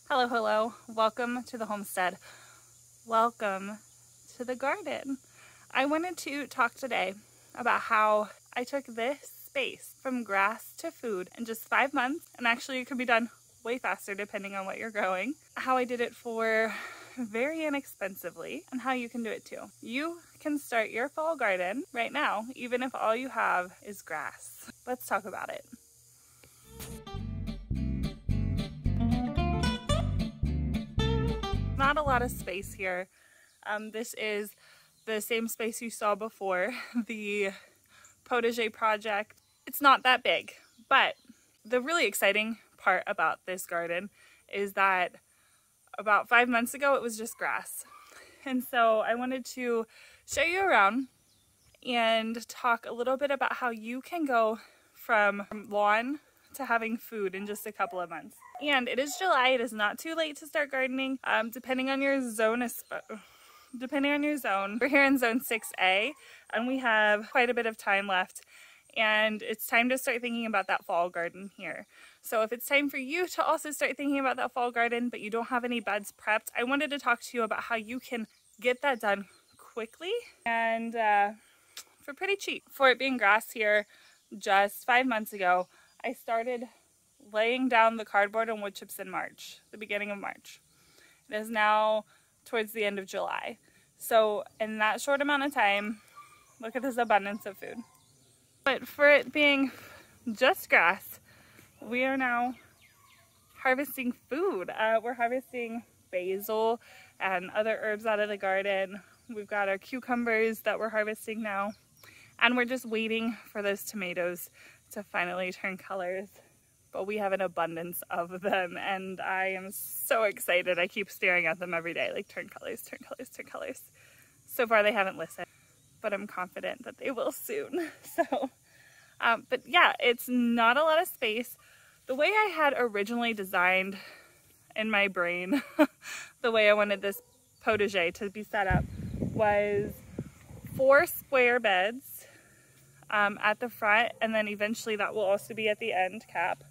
Hello, hello. Welcome to the homestead. Welcome to the garden. I wanted to talk today about how I took this space from grass to food in just 5 months, and actually it could be done way faster depending on what you're growing. How I did it for very inexpensively, and how you can do it too. You can start your fall garden right now, even if all you have is grass. Let's talk about it. Not a lot of space here. This is the same space you saw before, the potager project. It's not that big, but the really exciting part about this garden is that about 5 months ago it was just grass. And so I wanted to show you around and talk a little bit about how you can go from lawn to having food in just a couple of months. And it is July. It is not too late to start gardening, depending on your zone. We're here in zone 6A, and we have quite a bit of time left, and it's time to start thinking about that fall garden here. So if it's time for you to also start thinking about that fall garden, but you don't have any beds prepped, I wanted to talk to you about how you can get that done quickly and for pretty cheap. For it being grass here just 5 months ago, I started laying down the cardboard and wood chips in March, the beginning of March. It is now towards the end of July. So in that short amount of time, look at this abundance of food. But for it being just grass, we are now harvesting food. We're harvesting basil and other herbs out of the garden. We've got our cucumbers that we're harvesting now. And we're just waiting for those tomatoes to finally turn colors. But we have an abundance of them, and I am so excited. I keep staring at them every day, like turn colors, turn colors, turn colors. So far they haven't listened, but I'm confident that they will soon. So, but yeah, it's not a lot of space. The way I had originally designed in my brain, the way I wanted this potager to be set up was 4 square beds at the front, and then eventually that will also be at the end cap.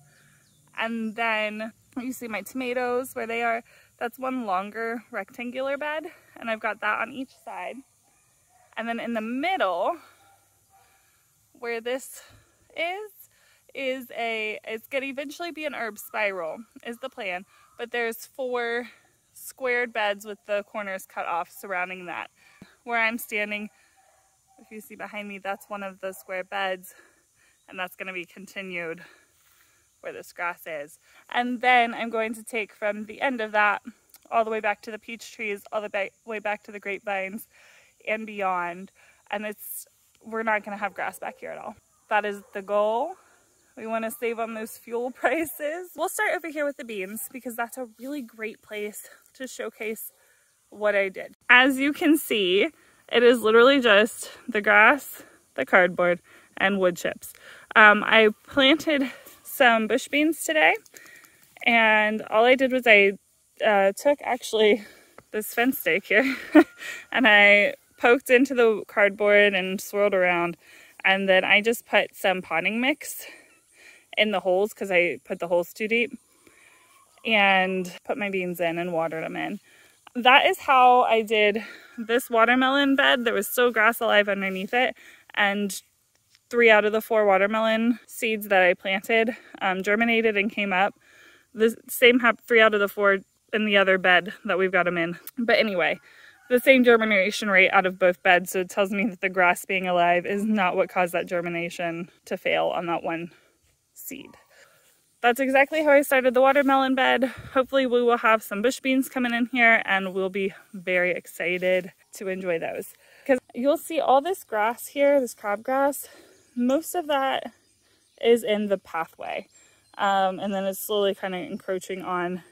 And then you see my tomatoes where they are. That's one longer rectangular bed, and I've got that on each side. And then in the middle, where this is it's gonna eventually be an herb spiral is the plan, but there's 4 squared beds with the corners cut off surrounding that. Where I'm standing, if you see behind me, that's one of the square beds, and that's gonna be continued where this grass is. And then I'm going to take from the end of that all the way back to the peach trees, all the way back to the grapevines and beyond. And we're not going to have grass back here at all. That is the goal. We want to save on those fuel prices. We'll start over here with the beans because that's a really great place to showcase what I did. As you can see, it is literally just the grass, the cardboard, and wood chips. I planted some bush beans today, and all I did was I took actually this fence stake here and I poked into the cardboard and swirled around, and then I just put some potting mix in the holes because I put the holes too deep, and put my beans in and watered them in. That is how I did this watermelon bed. There was still grass alive underneath it, and 3 out of the 4 watermelon seeds that I planted germinated and came up. The same happened 3 out of the 4 in the other bed that we've got them in. But anyway, the same germination rate out of both beds, so it tells me that the grass being alive is not what caused that germination to fail on that one seed. That's exactly how I started the watermelon bed. Hopefully we will have some bush beans coming in here, and we'll be very excited to enjoy those. Because you'll see all this grass here, this crabgrass, most of that is in the pathway. And then it's slowly kind of encroaching on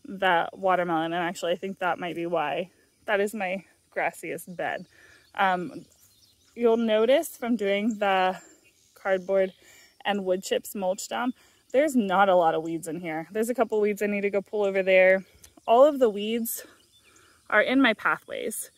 that watermelon. And actually, I think that might be why that is my grassiest bed. You'll notice from doing the cardboard and wood chips mulch down, there's not a lot of weeds in here. There's a couple weeds I need to go pull over there. All of the weeds are in my pathways.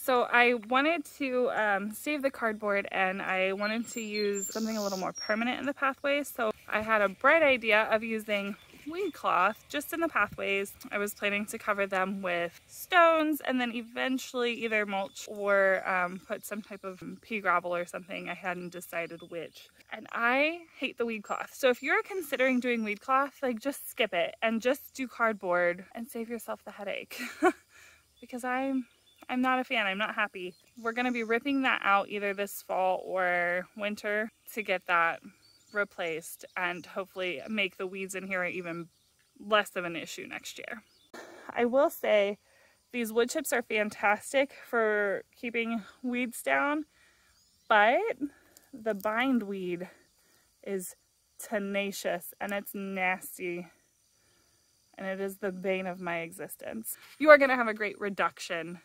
So I wanted to save the cardboard, and I wanted to use something a little more permanent in the pathways. So I had a bright idea of using weed cloth just in the pathways. I was planning to cover them with stones and then eventually either mulch or put some type of pea gravel or something. I hadn't decided which. And I hate the weed cloth. So if you're considering doing weed cloth, like, just skip it and just do cardboard and save yourself the headache. Because I'm not a fan. I'm not happy. We're going to be ripping that out either this fall or winter to get that replaced and hopefully make the weeds in here even less of an issue next year. I will say these wood chips are fantastic for keeping weeds down, but the bindweed is tenacious and it's nasty, and it is the bane of my existence. You are going to have a great reduction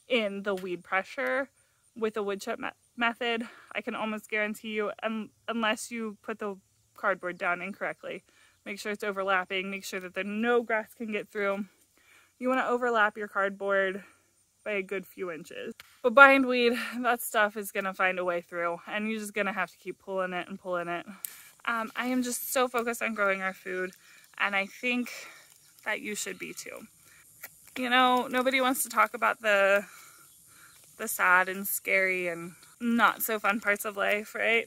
in the weed pressure with the wood chip method. I can almost guarantee you, unless you put the cardboard down incorrectly. Make sure it's overlapping, make sure that no grass can get through. You want to overlap your cardboard by a good few inches. But bindweed, that stuff is going to find a way through, and you're just going to have to keep pulling it and pulling it. I am just so focused on growing our food, and I think that you should be too. You know, nobody wants to talk about the sad and scary and not so fun parts of life, right?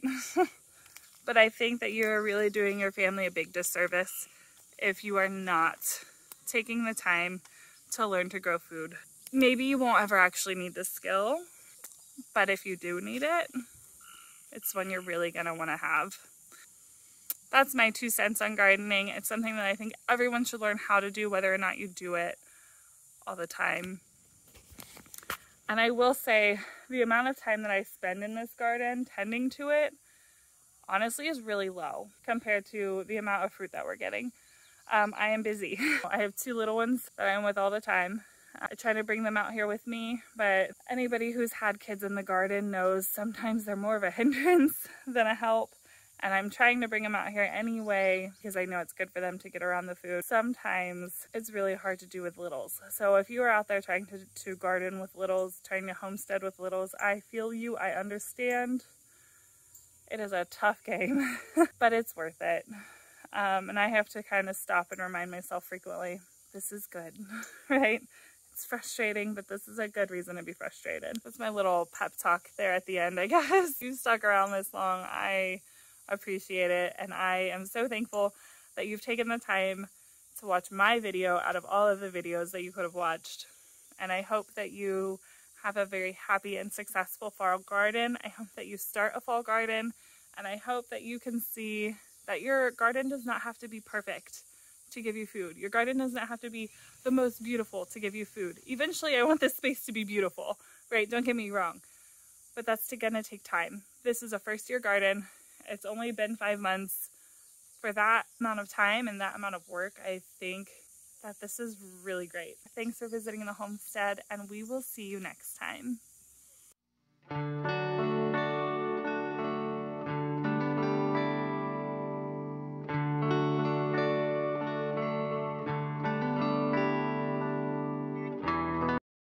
But I think that you're really doing your family a big disservice if you are not taking the time to learn to grow food. Maybe you won't ever actually need this skill, but if you do need it, it's one you're really going to want to have. That's my 2 cents on gardening. It's something that I think everyone should learn how to do, whether or not you do it all the time. And I will say the amount of time that I spend in this garden tending to it honestly is really low compared to the amount of fruit that we're getting. I am busy. I have 2 little ones that I'm with all the time. I try to bring them out here with me, but anybody who's had kids in the garden knows sometimes they're more of a hindrance than a help. And I'm trying to bring them out here anyway because I know it's good for them to get around the food. Sometimes it's really hard to do with littles. So if you are out there trying to garden with littles, trying to homestead with littles, I feel you, I understand. It is a tough game, but it's worth it. And I have to kind of stop and remind myself frequently, this is good, right? It's frustrating, but this is a good reason to be frustrated. That's my little pep talk there at the end, I guess. If you stuck around this long, I appreciate it, and I am so thankful that you've taken the time to watch my video out of all of the videos that you could have watched. And I hope that you have a very happy and successful fall garden. I hope that you start a fall garden, and I hope that you can see that your garden does not have to be perfect to give you food. Your garden does not have to be the most beautiful to give you food. Eventually, I want this space to be beautiful, right? Don't get me wrong, but that's gonna take time. This is a first-year garden. It's only been 5 months. For that amount of time and that amount of work, I think that this is really great. Thanks for visiting the homestead, and we will see you next time.